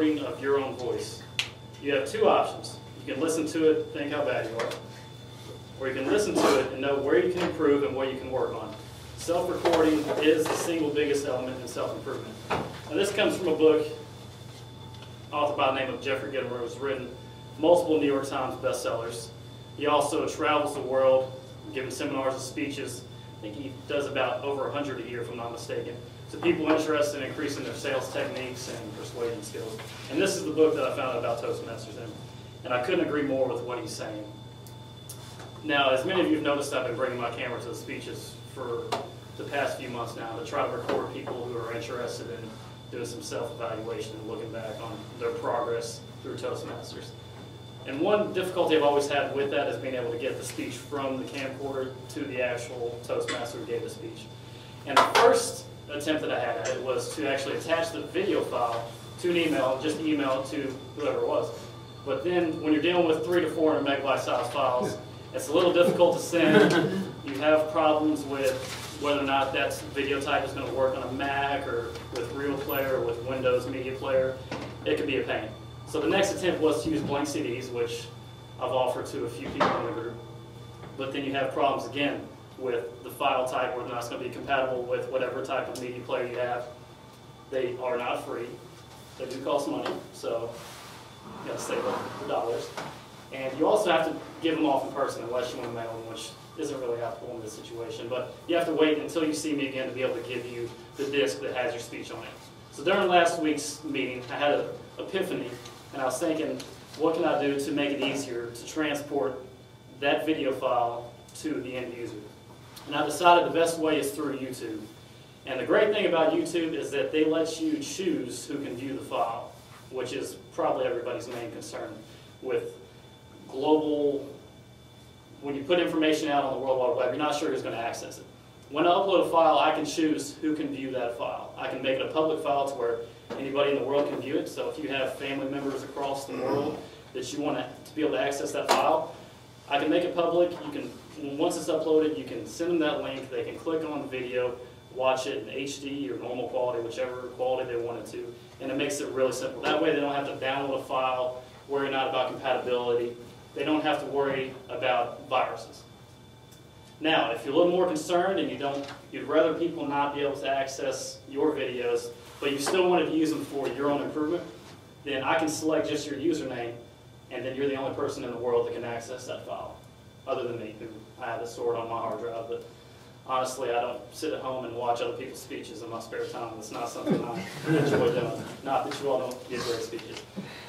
recording of your own voice. You have two options. You can listen to it, think how bad you are, or you can listen to it and know where you can improve and what you can work on. Self-recording is the single biggest element in self-improvement. Now this comes from a book authored by the name of Jeffrey Gitomer, who's written multiple New York Times bestsellers. He also travels the world, giving seminars and speeches. I think he does about over 100 a year, if I'm not mistaken, to people interested in increasing their sales techniques and persuasion skills. And this is the book that I found out about Toastmasters in. And I couldn't agree more with what he's saying. Now, as many of you have noticed, I've been bringing my camera to the speeches for the past few months now to try to record people who are interested in doing some self-evaluation and looking back on their progress through Toastmasters. And one difficulty I've always had with that is being able to get the speech from the camcorder to the actual Toastmaster who gave the speech. And the first attempt that I had at it was to actually attach the video file to an email, just email it to whoever it was. But then when you're dealing with 300 to 400 megabyte size files, it's a little difficult to send. You have problems with whether or not that video type is going to work on a Mac or with Real Player or with Windows Media Player. It could be a pain. So the next attempt was to use blank CDs, which I've offered to a few people in the group. But then you have problems again with the file type, whether or not it's going to be compatible with whatever type of media player you have. They are not free. They do cost money, so you got to save up the dollars. And you also have to give them off in person unless you want to mail them, which isn't really applicable in this situation. But you have to wait until you see me again to be able to give you the disc that has your speech on it. So during last week's meeting, I had an epiphany, and I was thinking, what can I do to make it easier to transport that video file to the end user? And I decided the best way is through YouTube. And the great thing about YouTube is that they let you choose who can view the file, which is probably everybody's main concern with global. When you put information out on the World Wide Web, you're not sure who's going to access it. When I upload a file, I can choose who can view that file. I can make it a public file to where anybody in the world can view it. So if you have family members across the world that you want to be able to access that file, I can make it public. You can, once it's uploaded, you can send them that link. They can click on the video, watch it in HD or normal quality, whichever quality they wanted to, and it makes it really simple. That way they don't have to download a file, worry not about compatibility. They don't have to worry about viruses. Now, if you're a little more concerned and you'd rather people not be able to access your videos, but you still wanted to use them for your own improvement, then I can select just your username, and then you're the only person in the world that can access that file, other than me, who I have it stored on my hard drive. But honestly, I don't sit at home and watch other people's speeches in my spare time. It's not something I enjoy doing. Not that you all don't give great speeches,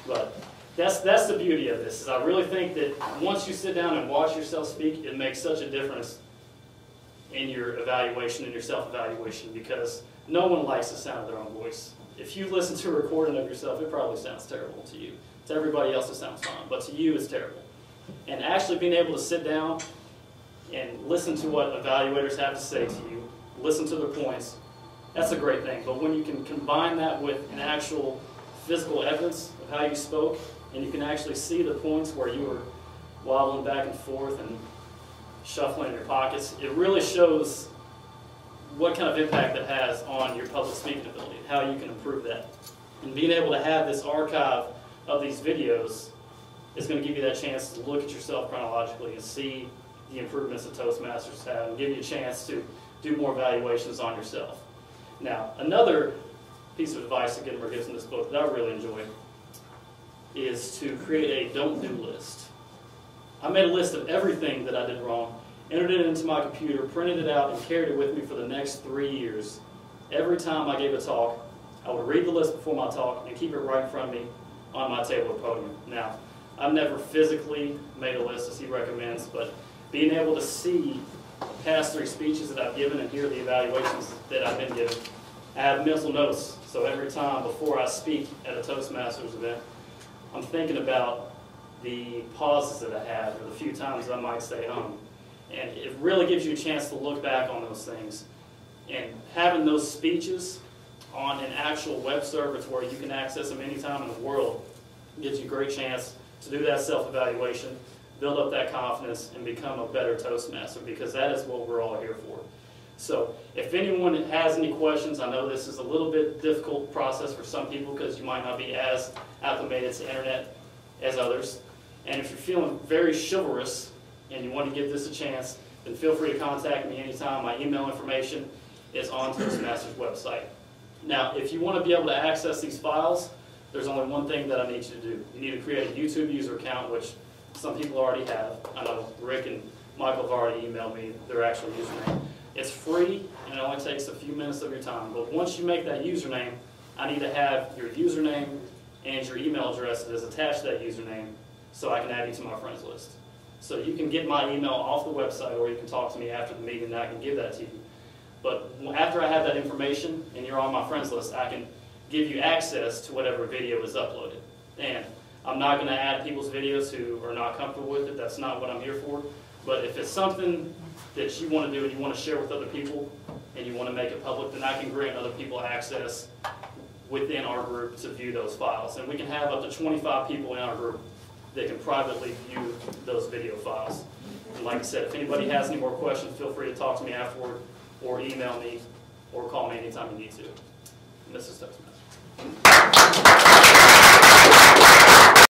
but that's the beauty of this. Is I really think that once you sit down and watch yourself speak, it makes such a difference in your evaluation and your self-evaluation, because no one likes the sound of their own voice. If you listen to a recording of yourself, it probably sounds terrible to you. To everybody else, it sounds fine, but to you, it's terrible. And actually being able to sit down and listen to what evaluators have to say to you, listen to their points, that's a great thing. But when you can combine that with an actual physical evidence of how you spoke, and you can actually see the points where you were wobbling back and forth and shuffling in your pockets, it really shows what kind of impact that has on your public speaking ability, how you can improve that. And being able to have this archive of these videos is going to give you that chance to look at yourself chronologically and see the improvements that Toastmasters have, and give you a chance to do more evaluations on yourself. Now, another piece of advice that Gitomer gives in this book that I really enjoy is to create a don't do list. I made a list of everything that I did wrong, entered it into my computer, printed it out, and carried it with me for the next 3 years. Every time I gave a talk, I would read the list before my talk and keep it right in front of me on my table or podium. Now, I've never physically made a list as he recommends, but being able to see the past 3 speeches that I've given and hear the evaluations that I've been given, I have mental notes. So every time before I speak at a Toastmasters event, I'm thinking about the pauses that I had or the few times that I might say And it really gives you a chance to look back on those things. And having those speeches on an actual web server to where you can access them anytime in the world gives you a great chance to do that self-evaluation, build up that confidence, and become a better Toastmaster, because that is what we're all here for. So if anyone has any questions, I know this is a little bit difficult process for some people because you might not be as acclimated to internet as others. And if you're feeling very chivalrous and you want to give this a chance, then feel free to contact me anytime. My email information is on Toastmasters website. Now, if you want to be able to access these files, there's only one thing that I need you to do. You need to create a YouTube user account, which some people already have. I know Rick and Michael have already emailed me their actual username. It's free, and it only takes a few minutes of your time. But once you make that username, I need to have your username and your email address that is attached to that username so I can add you to my friends list. So you can get my email off the website, or you can talk to me after the meeting and I can give that to you. But after I have that information and you're on my friends list, I can give you access to whatever video is uploaded. And I'm not going to add people's videos who are not comfortable with it. That's not what I'm here for. But if it's something that you want to do and you want to share with other people and you want to make it public, then I can grant other people access within our group to view those files. And we can have up to 25 people in our group that can privately view those video files. And like I said, if anybody has any more questions, feel free to talk to me afterward or email me or call me anytime you need to. And this is Toastmasters.